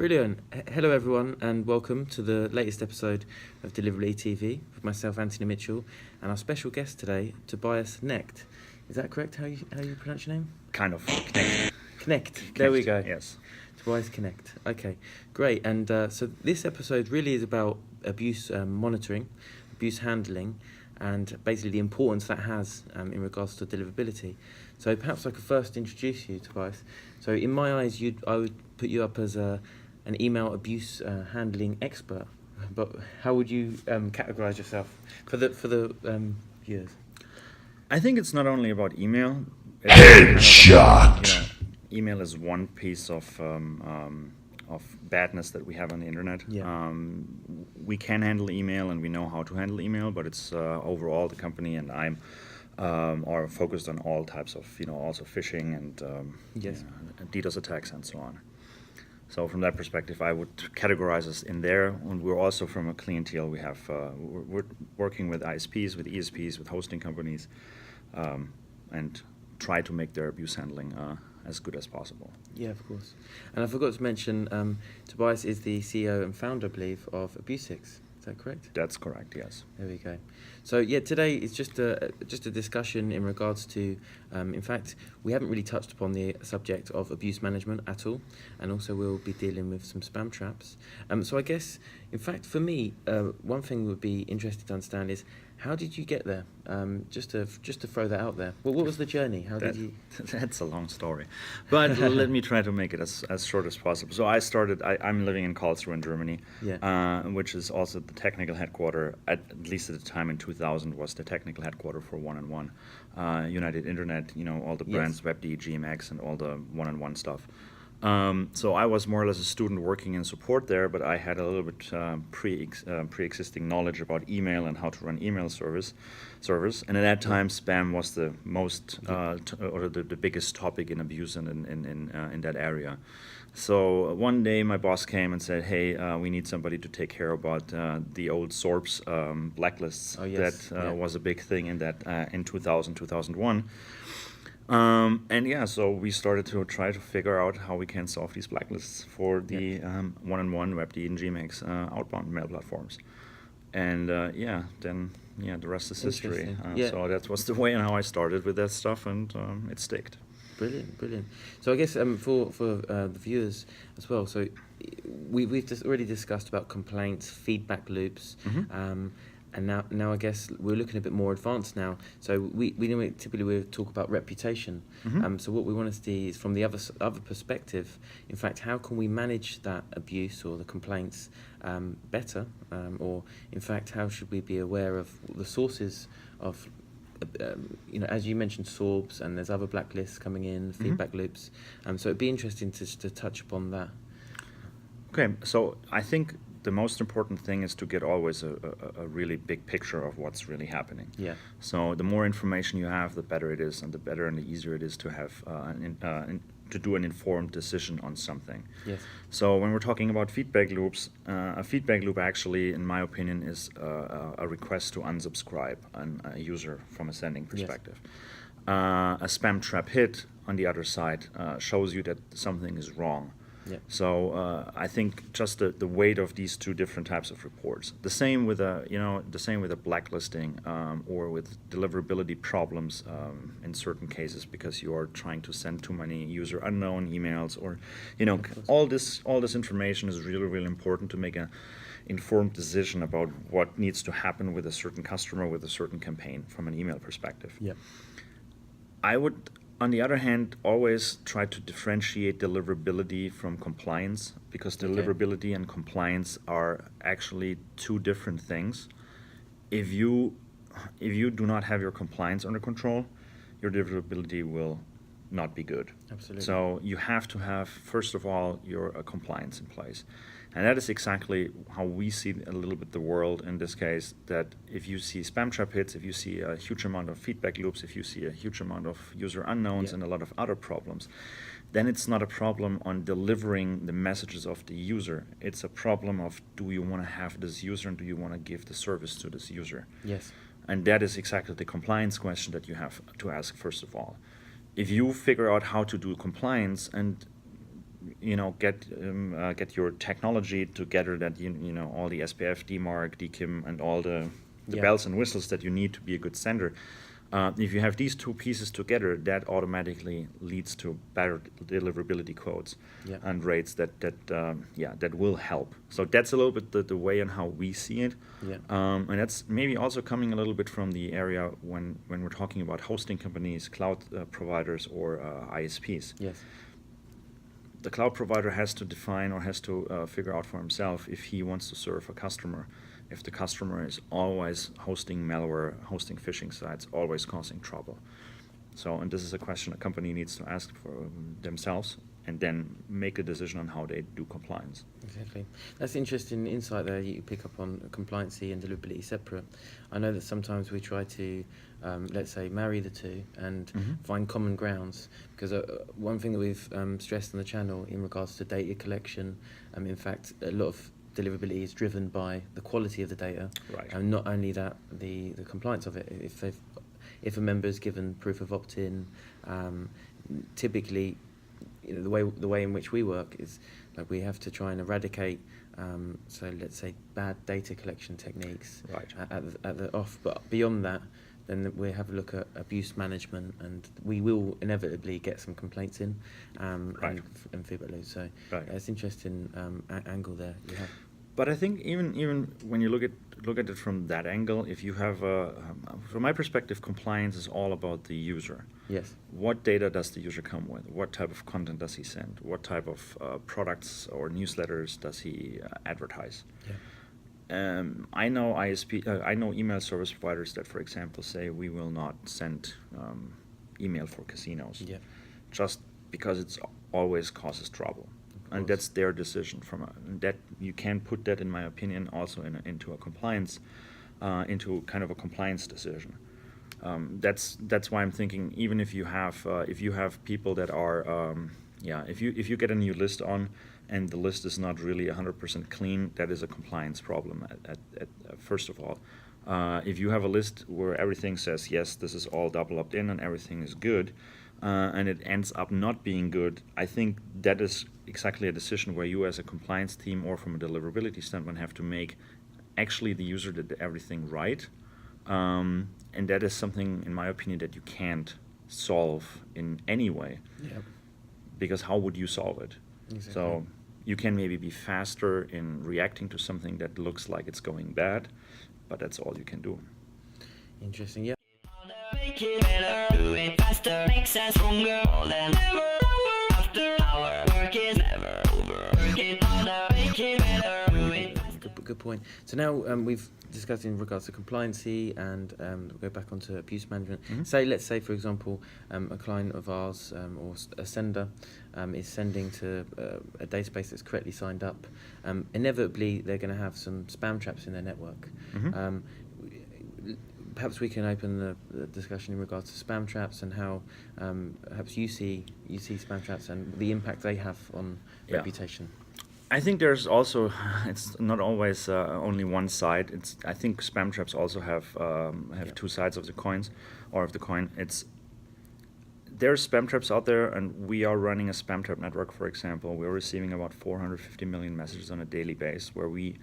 Brilliant. Hello, everyone, and welcome to the latest episode of Deliverability.TV with myself, Anthony Mitchell, and our special guest today, Tobias Knecht. Is that correct? How you pronounce your name? Kind of. Knecht. Knecht. There we go. Yes. Tobias Knecht. Okay, great. And so this episode really is about abuse monitoring, abuse handling, and basically the importance that has in regards to deliverability. So perhaps I could first introduce you, Tobias. So in my eyes, I would put you up as an email abuse handling expert. But how would you categorize yourself for the viewers? I think it's not only about email. Headshot. Email is one piece of badness that we have on the internet. Yeah. We can handle email and we know how to handle email, but it's overall the company and I'm are focused on all types of, also phishing and Yes. DDoS attacks and so on. So from that perspective, I would categorize us in there. And we're also from a clientele. We have we're working with ISPs, with ESPs, with hosting companies, and try to make their abuse handling as good as possible. Yeah, of course. And I forgot to mention, Tobias is the CEO and founder, I believe, of Abusix. Is that correct? That's correct, yes. There we go. So yeah, today is just a discussion in regards to, in fact, we haven't really touched upon the subject of abuse management at all, and also we'll be dealing with some spam traps. So I guess, in fact, for me, one thing would be interesting to understand is how did you get there? Just to throw that out there. Well, what was the journey? How did you? That's a long story, but let me try to make it as short as possible. So I started. I'm living in Karlsruhe in Germany, which is also the technical headquarter. At least at the time in 2000, was the technical headquarter for one-on-one, United Internet. All the brands, WebD, GMX, and all the one-on-one stuff. So I was more or less a student working in support there, but I had a little bit pre-existing knowledge about email and how to run email service. And at that time, spam was the most or the biggest topic in abuse in that area. So one day my boss came and said, "Hey, we need somebody to take care about the old SORPs blacklists." Oh, yes. That was a big thing in 2000, 2001. So we started to try to figure out how we can solve these blacklists for the one-on-one WebD and GMX outbound mail platforms. And the rest is history. So that was the way and how I started with that stuff, and it sticked. Brilliant. So I guess for the viewers as well, so we've just already discussed about complaints, feedback loops, and now I guess we're looking a bit more advanced now. So we typically talk about reputation. So what we want to see is from the other perspective. In fact, how can we manage that abuse or the complaints better? Or in fact, how should we be aware of the sources of as you mentioned, SORBs, and there's other blacklists coming in, feedback loops. So it'd be interesting to touch upon that. Okay, so I think the most important thing is to get always a really big picture of what's really happening. Yeah. So the more information you have, the better it is, and the better and the easier it is to have to do an informed decision on something. Yes. So when we're talking about feedback loops, a feedback loop actually, in my opinion, is a request to unsubscribe a user from a sending perspective. Yes. A spam trap hit, on the other side, shows you that something is wrong. Yeah. So I think just the weight of these two different types of reports. The same with a blacklisting or with deliverability problems in certain cases because you are trying to send too many user unknown emails or all this information is really important to make an informed decision about what needs to happen with a certain customer with a certain campaign from an email perspective. Yeah. I would, on the other hand, always try to differentiate deliverability from compliance because deliverability and compliance are actually two different things. If you do not have your compliance under control, your deliverability will not be good. Absolutely. So you have to have, first of all, your compliance in place. And that is exactly how we see a little bit the world in this case, that if you see spam trap hits, if you see a huge amount of feedback loops, if you see a huge amount of user unknowns and a lot of other problems, then it's not a problem on delivering the messages of the user. It's a problem of, do you want to have this user and do you want to give the service to this user? Yes. And that is exactly the compliance question that you have to ask first of all. If you figure out how to do compliance and get your technology together, that you know all the SPF, DMARC, DKIM, and all the bells and whistles that you need to be a good sender. If you have these two pieces together, that automatically leads to better deliverability quotes and rates that will help. So that's a little bit the way and how we see it. And that's maybe also coming a little bit from the area when we're talking about hosting companies, cloud providers, or ISPs. Yes. The cloud provider has to define or has to figure out for himself if he wants to serve a customer. If the customer is always hosting malware, hosting phishing sites, always causing trouble. So, and this is a question a company needs to ask for themselves and then make a decision on how they do compliance. Exactly. That's interesting insight there. You pick up on compliancy and deliverability separate. I know that sometimes we try to, let's say, marry the two and find common grounds, because one thing that we've stressed on the channel in regards to data collection, in fact, a lot of deliverability is driven by the quality of the data, and not only that, the compliance of it. If a member is given proof of opt-in, typically, the way in which we work is like we have to try and eradicate, so let's say bad data collection techniques at the off. But beyond that, then we have a look at abuse management, and we will inevitably get some complaints in, and feedback loops. So it's interesting angle there you have. But I think even when you look at it from that angle, if you have, from my perspective, compliance is all about the user. Yes. What data does the user come with? What type of content does he send? What type of products or newsletters does he advertise? Yeah. I know email service providers that, for example, say we will not send email for casinos, just because it always causes trouble. And that's their decision. That you can put that, in my opinion, also into a compliance, into kind of a compliance decision. That's why I'm thinking, even if you have people that are, if you get a new list on and the list is not really 100% clean, that is a compliance problem. At first of all, if you have a list where everything says yes, this is all double opt-in and everything is good, and it ends up not being good, I think that is exactly a decision where you as a compliance team or from a deliverability standpoint have to make. Actually, the user did everything right, and that is something, in my opinion, that you can't solve in any way. Because how would you solve it? Exactly. So you can maybe be faster in reacting to something that looks like it's going bad, but that's all you can do. Interesting, yeah. Make it better, do it faster, makes us stronger, than ever. After our work is never over. Work it harder, make it better, do it faster. Good point. So now we've discussed in regards to compliancy, and we'll go back onto abuse management. Let's say, for example, a client of ours or a sender is sending to a database that's correctly signed up. Inevitably, they're going to have some spam traps in their network. Perhaps we can open the discussion in regards to spam traps and how perhaps you see spam traps and the impact they have on reputation. I think there's also, it's not always only one side. I think spam traps also have two sides of the coins, or of the coin. There's spam traps out there, and we are running a spam trap network, for example. We're receiving about 450 million messages on a daily basis, where we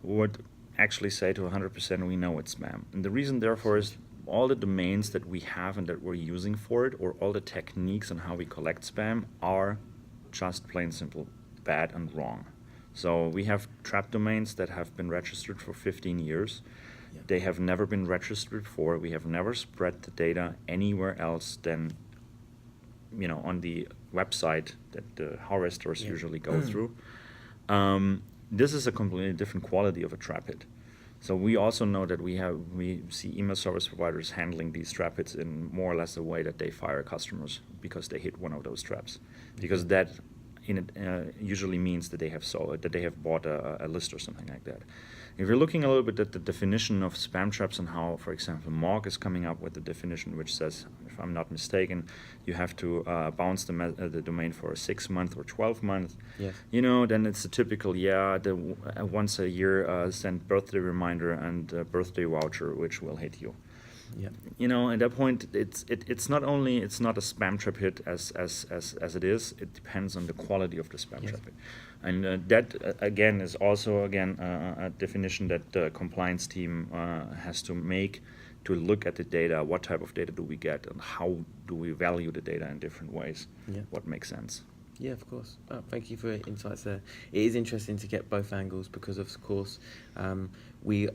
would actually say to 100% we know it's spam. And the reason, therefore, is all the domains that we have and that we're using for it, or all the techniques on how we collect spam, are just plain simple bad and wrong. So we have trap domains that have been registered for 15 years. They have never been registered before. We have never spread the data anywhere else than, on the website that the harvesters usually go through. This is a completely different quality of a trap hit. So we also know that we see email service providers handling these trap hits in more or less the way that they fire customers because they hit one of those traps, because that usually means that they have bought a list or something like that. If you're looking a little bit at the definition of spam traps and how, for example, Morg is coming up with the definition which says, if I'm not mistaken, you have to bounce the domain for a 6-month or 12-month. Yes. Then it's a typical, once a year send birthday reminder and birthday voucher, which will hit you. Yeah. You know, at that point, it's not only it's not a spam trap hit as it is. It depends on the quality of the spam Yes. trap hit, and that again is also a definition that the compliance team has to make to look at the data. What type of data do we get, and how do we value the data in different ways? Yeah. What makes sense? Yeah, of course. Oh, thank you for your insights there. It is interesting to get both angles because, of course, we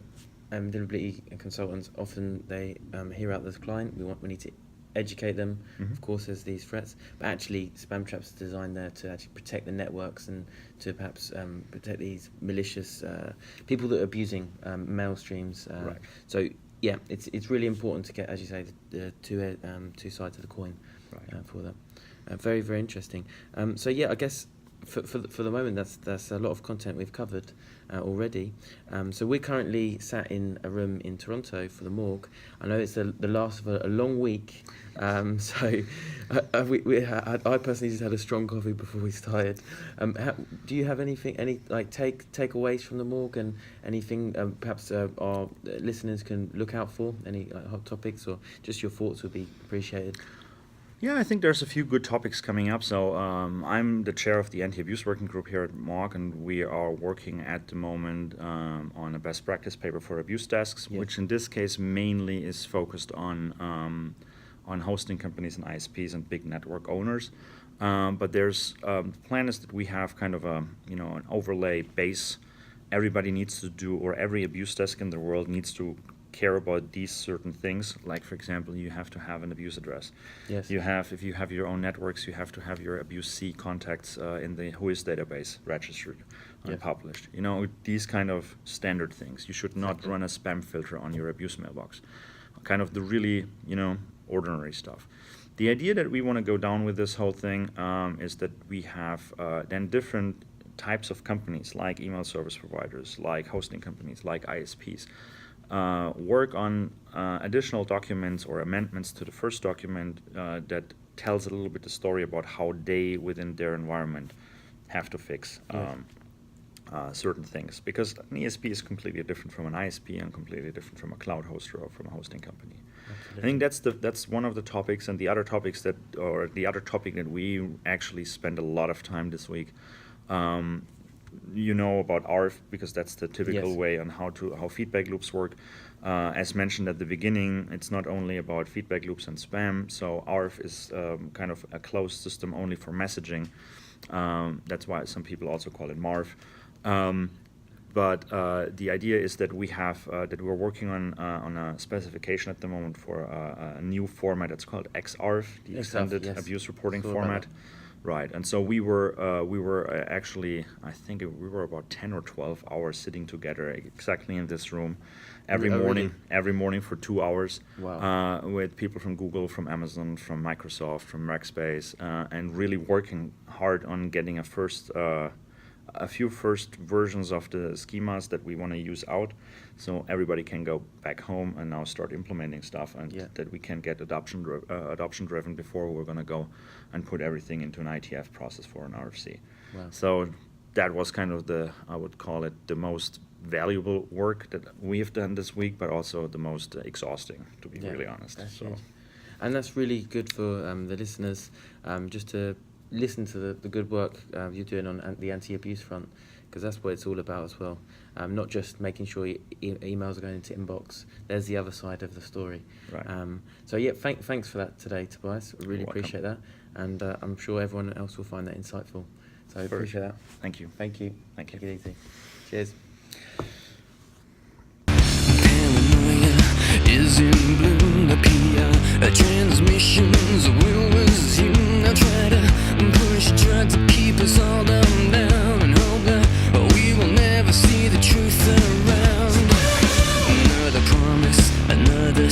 deliverability consultants often they hear out this client. We need to educate them. Mm-hmm. Of course, there's these threats, but actually, spam traps are designed there to actually protect the networks and to perhaps protect these malicious people that are abusing mail streams. Right. So yeah, it's really important to get, as you say, the two sides of the coin. Right. For that. Very, very interesting. So yeah, I guess for the moment, that's a lot of content we've covered already. So we're currently sat in a room in Toronto for the morgue. I know it's the last of a long week. So I personally just had a strong coffee before we started. Do you have any takeaways from the morgue and anything perhaps our listeners can look out for? Any hot topics or just your thoughts would be appreciated. Yeah, I think there's a few good topics coming up. So I'm the chair of the anti-abuse working group here at MOG, and we are working at the moment on a best practice paper for abuse desks, which in this case mainly is focused on hosting companies and ISPs and big network owners. But there's the plan is that we have kind of an overlay base. Everybody needs to do, or every abuse desk in the world needs to care about these certain things. Like, for example, you have to have an abuse address. Yes. If you have your own networks, you have to have your abuse C contacts in the WHOIS database registered and published. You know, these kind of standard things. You should not run a spam filter on your abuse mailbox. Kind of the really, ordinary stuff. The idea that we want to go down with this whole thing is that we have then different types of companies, like email service providers, like hosting companies, like ISPs, work on additional documents or amendments to the first document that tells a little bit the story about how they, within their environment, have to fix certain things. Because an ESP is completely different from an ISP and completely different from a cloud hoster or from a hosting company. Absolutely. I think that's one of the topics, and the other topic that we actually spend a lot of time this week. About ARF, because that's the typical way on how feedback loops work. As mentioned at the beginning, it's not only about feedback loops and spam. So ARF is kind of a closed system only for messaging. That's why some people also call it MARF. But the idea is that we have that we're working on a specification at the moment for a new format. It's called XARF, the Extended Abuse Reporting Format. Right, and so we were actually, I think we were about 10 or 12 hours sitting together exactly in this room every morning for 2 hours. Wow. With people from Google, from Amazon, from Microsoft, from Rackspace, and really working hard on getting a few first versions of the schemas that we want to use out, so everybody can go back home and now start implementing stuff, and that we can get adoption driven before we're going to go and put everything into an ITF process for an RFC. Wow. So that was kind of I would call it the most valuable work that we have done this week, but also the most exhausting, to be really honest. And that's really good for the listeners, just to listen to the good work you're doing on the anti-abuse front, because that's what it's all about as well. Not just making sure emails are going into inbox. There's the other side of the story. Right. So yeah, thanks for that today, Tobias. I really appreciate that, and I'm sure everyone else will find that insightful. So I appreciate that. Thank you. Thank you. Thank you. Take it easy. Cheers. Paranoia is in bloom. The PR transmissions will resume. Now try to push drugs to keep us all dumb down and hope that we will never see the truth around. Another promise, another